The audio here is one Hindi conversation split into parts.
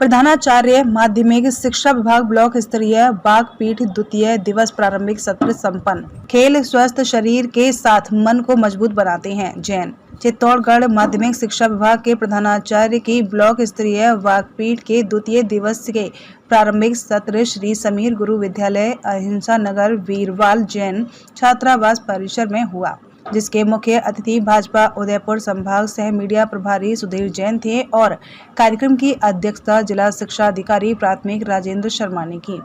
प्रधानाचार्य माध्यमिक शिक्षा विभाग ब्लॉक स्तरीय बागपीठ द्वितीय दिवस प्रारंभिक सत्र संपन्न। खेल स्वस्थ शरीर के साथ मन को मजबूत बनाते हैं। जैन चित्तौड़गढ़ माध्यमिक शिक्षा विभाग के प्रधानाचार्य की ब्लॉक स्तरीय बागपीठ के द्वितीय दिवस के प्रारंभिक सत्र श्री समीर गुरु विद्यालय अहिंसा नगर वीरवाल जैन छात्रावास परिसर में हुआ, जिसके मुख्य अतिथि भाजपा उदयपुर संभाग सह मीडिया प्रभारी सुधीर जैन थे और कार्यक्रम की अध्यक्षता जिला शिक्षा अधिकारी प्राथमिक राजेंद्र शर्मा ने की।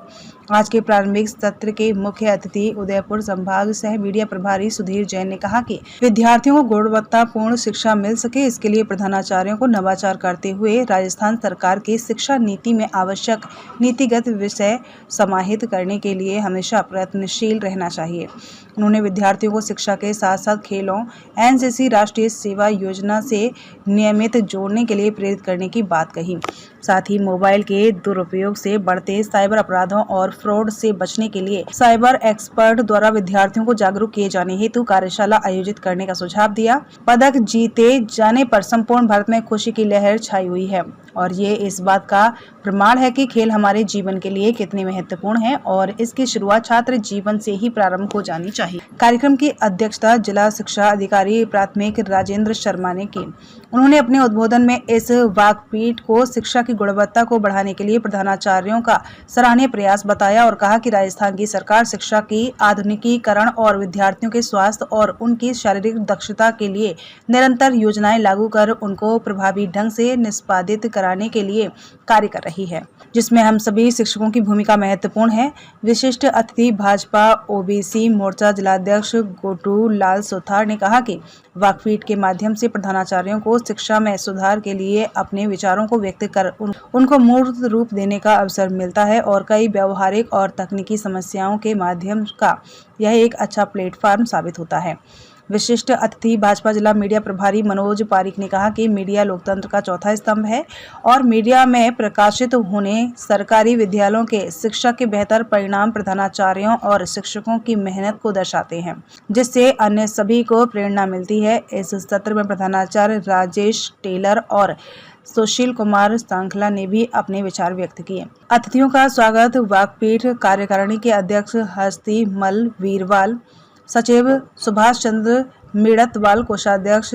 आज के प्रारंभिक सत्र के मुख्य अतिथि उदयपुर संभाग सह मीडिया प्रभारी सुधीर जैन ने कहा कि विद्यार्थियों को गुणवत्तापूर्ण शिक्षा मिल सके, इसके लिए प्रधानाचार्यों को नवाचार करते हुए राजस्थान सरकार की शिक्षा नीति में आवश्यक नीतिगत विषय समाहित करने के लिए हमेशा प्रयत्नशील रहना चाहिए। उन्होंने विद्यार्थियों को शिक्षा के साथ साथ खेलों, एनसीसी, राष्ट्रीय सेवा योजना से नियमित जोड़ने के लिए प्रेरित करने की बात कही। साथ ही मोबाइल के दुरुपयोग से बढ़ते साइबर अपराधों और फ्रॉड से बचने के लिए साइबर एक्सपर्ट द्वारा विद्यार्थियों को जागरूक किए जाने हेतु कार्यशाला आयोजित करने का सुझाव दिया। पदक जीते जाने पर संपूर्ण भारत में खुशी की लहर छाई हुई है और ये इस बात का प्रमाण है कि खेल हमारे जीवन के लिए कितने महत्वपूर्ण है और इसकी शुरुआत छात्र जीवन से ही प्रारंभ हो जानी चाहिए। कार्यक्रम की अध्यक्षता जिला शिक्षा अधिकारी प्राथमिक राजेंद्र शर्मा ने की। उन्होंने अपने उद्बोधन में इस वाकपीठ को शिक्षा की गुणवत्ता को बढ़ाने के लिए प्रधानाचार्यों का सराहनीय प्रयास बताया और कहा कि राजस्थान की सरकार शिक्षा की आधुनिकीकरण और विद्यार्थियों के स्वास्थ्य और उनकी शारीरिक दक्षता के लिए निरंतर योजनाएं लागू कर उनको प्रभावी ढंग से निष्पादित कराने के लिए कार्य कर रही है, जिसमें हम सभी शिक्षकों की भूमिका महत्वपूर्ण है। विशिष्ट अतिथि भाजपा ओबीसी मोर्चा जिलाध्यक्ष गोटू लाल सुथार ने कहा कि वाकपीठ के माध्यम से प्रधानाचार्यों को शिक्षा में सुधार के लिए अपने विचारों को व्यक्त कर उनको मूर्त रूप देने का अवसर मिलता है और कई व्यवहारिक और तकनीकी समस्याओं के माध्यम का यह एक अच्छा प्लेटफॉर्म साबित होता है। विशिष्ट अतिथि भाजपा जिला मीडिया प्रभारी मनोज पारिक ने कहा कि मीडिया लोकतंत्र का चौथा स्तंभ है और मीडिया में प्रकाशित होने सरकारी विद्यालयों के शिक्षा के बेहतर परिणाम प्रधानाचार्यों और शिक्षकों की मेहनत को दर्शाते हैं, जिससे अन्य सभी को प्रेरणा मिलती है। इस सत्र में प्रधानाचार्य राजेश टेलर और सुशील कुमार सांखला ने भी अपने विचार व्यक्त किए। अतिथियों का स्वागत वाकपीठ कार्यकारिणी के अध्यक्ष हस्ती मल वीरवाल, सचिव सुभाष चंद्र मेड़तवाल, कोषाध्यक्ष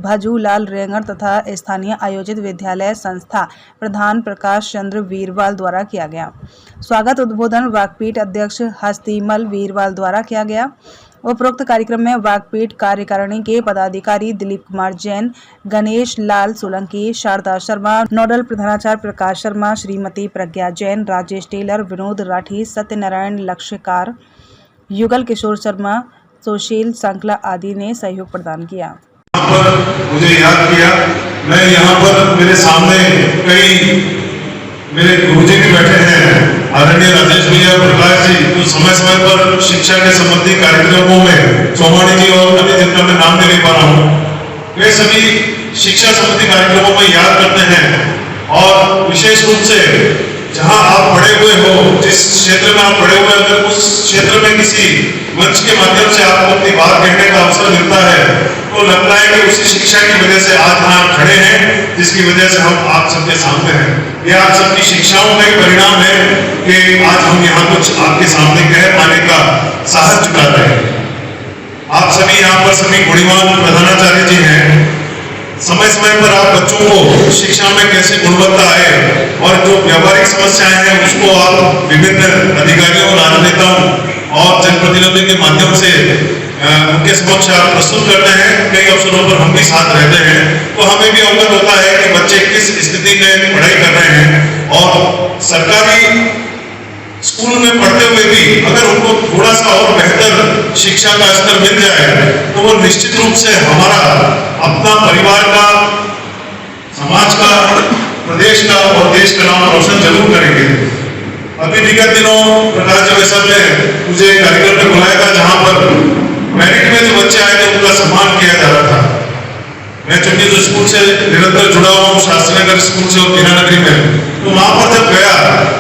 भजूलाल रेंगर तथा स्थानीय आयोजित विद्यालय संस्था प्रधान प्रकाश चंद्र वीरवाल द्वारा किया गया। स्वागत उद्बोधन वाकपीठ अध्यक्ष हस्तीमल वीरवाल द्वारा किया गया। उपरोक्त कार्यक्रम में वाकपीठ कार्यकारिणी के पदाधिकारी दिलीप कुमार जैन, गणेश लाल सोलंकी, शारदा शर्मा, नोडल प्रधानाचार्य प्रकाश शर्मा, श्रीमती प्रज्ञा जैन, राजेश टेलर, विनोद राठी, सत्यनारायण लक्ष्यकार, युगल किशोर शर्मा, सुशील सांखला आदि ने सहयोग प्रदान किया। मुझे याद किया, मैं यहाँ पर मेरे सामने कई मेरे गुरुजी भी बैठे हैं, आदरणीय राजेश भैया, प्रकाश जी, जो समय समय पर शिक्षा के संबंधी कार्यक्रमों में, चौहानी जी और अन्य जिनका मैं नाम नहीं ले पा रहा हूँ, वे सभी शिक्षा संबंधी कार्यक्रमों में याद करते हैं और विशेष रूप से जहां आप पढ़े हुए हो, जिस क्षेत्र में आप पढ़े हुए, अगर उस क्षेत्र में किसी मंच के माध्यम से आपको अपनी बात कहने का अवसर मिलता है तो लगता है कि उसी शिक्षा की वजह से आज यहाँ खड़े हैं, जिसकी वजह से हम आप सबके सामने हैं। ये आप सबकी शिक्षाओं का एक परिणाम है कि आज हम यहाँ कुछ आपके सामने कह पाने का साहस जुटाते हैं। आप सभी यहाँ पर सभी गुणवान प्रधानाचार्य जी हैं। समय समय पर आप बच्चों को शिक्षा में कैसे गुणवत्ता आए और जो व्यावहारिक समस्याएं हैं उसको आप विभिन्न अधिकारियों, राजनेताओं और जनप्रतिनिधियों के माध्यम से उनके समक्ष आप प्रस्तुत करते हैं। कई अवसरों पर हम भी साथ रहते हैं तो हमें भी अवगत होता है कि बच्चे किस स्थिति में पढ़ाई कर रहे हैं और सरकारी स्कूल में पढ़ते हुए भी अगर उनको थोड़ा सा और बेहतर शिक्षा का स्तर मिल जाए तो वो निश्चित रूप से हमारा अपना परिवार का, समाज का, प्रदेश का और देश का नाम रोशन जरूर करेंगे। अभी विगत दिनों प्रकाश जी साहब ने मुझे कार्यक्रम में बुलाया था जहां पर मेरिट में जो बच्चे आए थे उनका सम्मान किया जा रहा था। मैं चूंकि जो स्कूल से निरंतर जुड़ा हुआ हूँ, शास्त्री नगर स्कूल से और हीरा नगरी में, तो वहां पर जब गया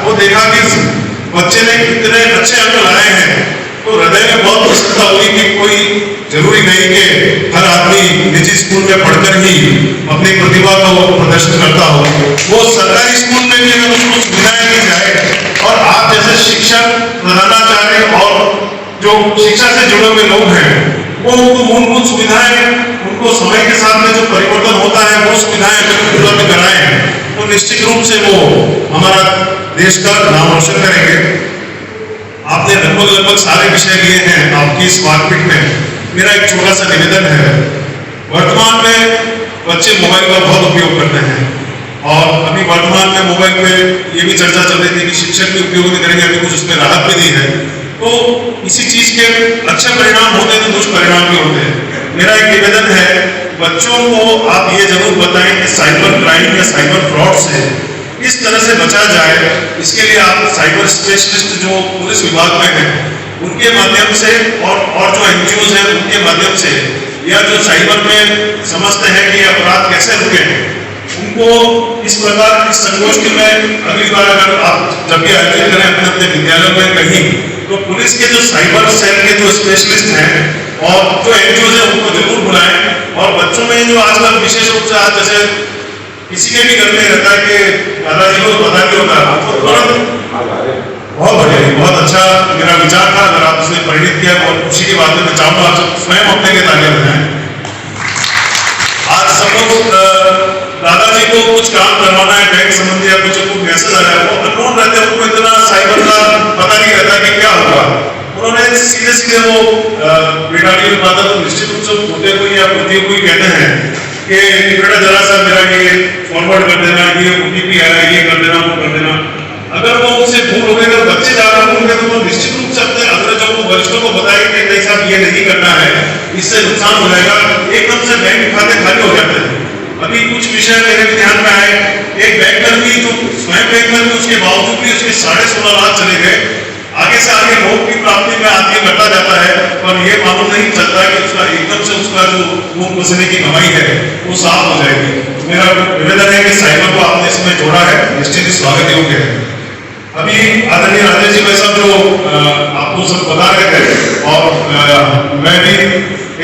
वो देखा कि बच्चे ने कितने अच्छे अंक लाए हैं तो हृदय में बहुत प्रसन्नता हुई कि कोई जरूरी नहीं कि हर आदमी निजी किसी स्कूल में पढ़कर ही अपनी प्रतिभा को प्रदर्शित करता हो, वो सरकारी स्कूल में भी अगर उसको सुविधाएं दी जाए और आप जैसे शिक्षक, प्रधानाचार्य और जो शिक्षा से जुड़े हुए लोग हैं वो उनको मूलभूत सुविधाएं, उनको समय के साथ में जो परिवर्तन होता है वो सुविधाएं अगर उपलब्ध कराएं तो निश्चित रूप से वो हमारा देश का नाम रोशन करेंगे। आपने लगभग सारे विषय लिए हैं आपकी इस मार्कपीट में। मेरा एक छोटा सा निवेदन है, वर्तमान में बच्चे मोबाइल का बहुत उपयोग करते हैं और अभी वर्तमान में मोबाइल पे ये भी चर्चा चल रही थी कि शिक्षक भी उपयोग नहीं करेंगे, अभी कुछ उसमें राहत भी दी है। तो इसी चीज के अच्छे परिणाम होते हैं तो दुष्परिणाम भी होते हैं। मेरा एक निवेदन है, बच्चों को आप ये जरूर बताएं कि साइबर क्राइम या साइबर फ्रॉड से किस तरह से बचा जाए। इसके लिए आप साइबर स्पेशलिस्ट जो पुलिस विभाग में हैं उनके माध्यम से और जो एनजीओ हैं उनके माध्यम से, या जो साइबर में समझते हैं कि अपराध कैसे रुके, उनको इस प्रकार इस संगोष्ठी में अगली बार अगर आप जब भी आयोजित करें अपने अपने विद्यालयों में कहीं, तो पुलिस के जो साइबर सेल के जो स्पेशलिस्ट हैं और जो एनजीओ हैं उनको जरूर बुलाएं। और बच्चों में जो आजकल विशेष रूप से आज जैसे किसी के भी घर में रहता है कि दादाजी को पता नहीं होता, तो तुरंत बहुत बढ़िया, बहुत अच्छा मेरा विचार था। अगर आप उसने परिणित किया बहुत खुशी की बात है। मैं चाहूंगा आप स्वयं अपने के तालियां बजाएं। आज सब लोग दादाजी को कुछ काम करवाना है, बैंक संबंधी या कुछ मैसेज आ रहा है, वो अननोन रहते हैं, उनको इतना साइबर का पता नहीं रहता कि क्या होगा। उन्होंने सीधे सीधे वो बेटाड़ी उत्पादन तो निश्चित रूप से पोते को या पोती को कहते हैं कि बेटा जरा सा मेरा ये फॉरवर्ड कर देना, ये ओटीपी आया, ये कर देना, वो कर देना। अगर वो उनसे भूल हो गई, अगर बच्चे ज्यादा होंगे तो वो निश्चित रूप से अपने अग्रजों को, वरिष्ठों को बताएंगे कि नहीं साहब ये नहीं करना है, इससे नुकसान हो जाएगा। एकदम से बैंक खाते खाली हो जाते हैं। अभी कुछ विषय मेरे भी ध्यान में आए, एक बैंक कर्मी जो स्वयं बैंक कर्मी उसके बावजूद भी उसके 16.5 लाख चले गए। आगे से आगे लोग की प्राप्ति में आदमी बढ़ता जाता है और ये मालूम नहीं चलता कि उसका एकदम से उसका जो मुंह पसीने की कमाई है वो साफ हो जाएगी। मेरा निवेदन है कि साइबर को आपने इसमें जोड़ा है, निश्चित ही स्वागत योग्य है। अभी आदरणीय राजेश जी भाई साहब जो आपको सब बता रहे थे और मैं भी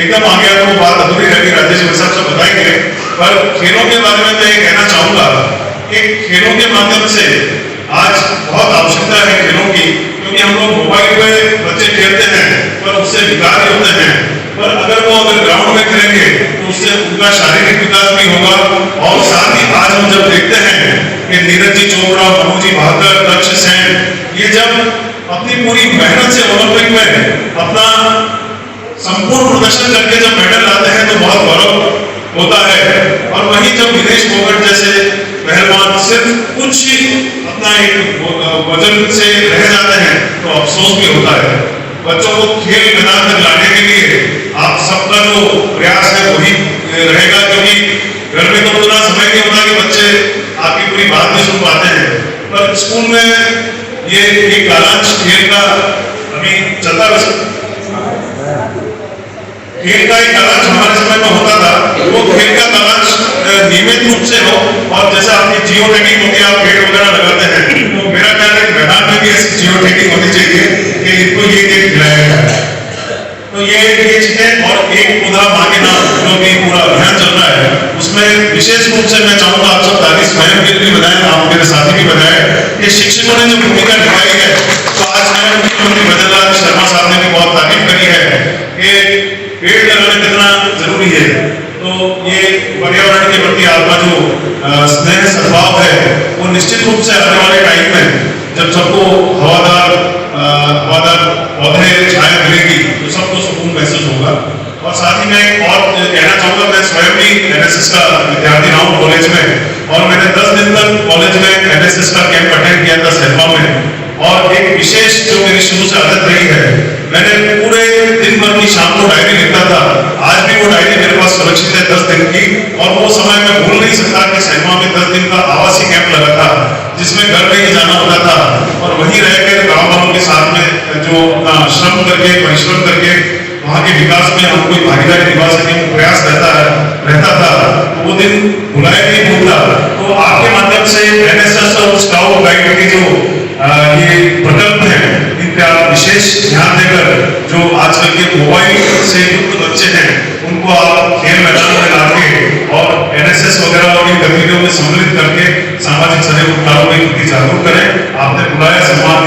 एकदम आ गया, वो बात अधूरी रह गई, राजेश भाई साहब सब बताएंगे। पर खेलों के बारे में मैं ये कहना चाहूंगा कि खेलों के माध्यम से आज बहुत आवश्यकता है खेलों की, क्योंकि हम लोग मोबाइल पे बच्चे खेलते हैं पर उससे विकार भी होते हैं। पर अगर ग्राउंड में खेलेंगे तो उससे उनका शारीरिक विकास भी होगा। और साथ ही आज हम जब देखते हैं कि नीरज जी चोपड़ा, मनु जी भाकर, लक्ष्य सेन, ये जब अपनी पूरी मेहनत से ओलंपिक में अपना संपूर्ण प्रदर्शन करके जब मेडल लाते हैं तो बहुत गौरव होता है। और वहीं जब विनेश फोगाट जैसे पहलवान सिर्फ कुछ अपना एक वजन से रह जाते हैं तो अफसोस भी होता है। बच्चों को खेल मैदान तक लाने के लिए आप सबका जो प्रयास है वही रहेगा, क्योंकि घर में तो उतना समय नहीं होता कि बच्चे आपकी पूरी बात नहीं सुन पाते हैं। पर स्कूल में ये एक कालांश खेल का अभी चलता खेल का एक कालांश हमारे समय में होता था, वो खेल का कालांश नियमित रूप से हो। और जैसा आपकी जियो टैगिंग होती है, आप पेड़ वगैरह लगाते हैं, तो मेरा ख्याल है मैदान में भी ऐसी जियो टैगिंग होनी चाहिए कि इनको ये गेम खिलाया जाए। तो ये चीजें, और एक पौधा मांगे ना जो भी पूरा अभियान चल रहा है उसमें विशेष रूप से मैं चाहूंगा आप सब ताली स्वयं के लिए बनाए, आप मेरे साथी भी बनाए कि शिक्षकों ने जो भूमिका निभाई है। तो आज मैं मुख्यमंत्री भजनलाल शर्मा साहब ने भी बहुत तारीफ करी है कि पेड़ लगाना कितना जरूरी है। तो ये पर्यावरण के प्रति आपका जो स्नेह सद्भाव है वो निश्चित रूप से आने वाले टाइम में जब सबको हवादार पौधे छाया मिलेगी तो सबको सुकून महसूस होगा। और साथ ही मैं और कहना चाहूंगा, मैं स्वयं भी एनएसएस का विद्यार्थी रहा हूँ कॉलेज में, और मैंने 10 दिन तक कॉलेज में एनएसएस का कैंप अटेंड किया था सेल्फा में। और एक विशेष जो मेरी शुरू से आदत रही है, मैंने पूरे दिन भर की शाम को डायरी लिखता था। आज भी वो डायरी मेरे पास सुरक्षित है 10 दिन की, और वो समय मैं भूल नहीं सकता कि सेल्फा में 10 दिन का आवासीय कैंप लगा था जिसमें घर में ही जाना होता था और वहीं रहकर गाँव वालों के साथ में जो श्रम करके, परिश्रम करके वहाँ के विकास में हम कोई भागीदारी निभा सके वो प्रयास रहता था। तो वो दिन भुलाया नहीं भूलता। तो आपके माध्यम से एनएसएस और स्काउट गाइड के जो ये प्रकल्प है, इन पे आप विशेष ध्यान देकर जो आजकल के मोबाइल से युक्त बच्चे हैं उनको आप खेल मैदान में लाते एनएसएस वगैरह और इन गतिविधियों में सम्मिलित करके सामाजिक सहयोग कार्यों के प्रति जागरूक करें। आपने बुलाया, सम्मान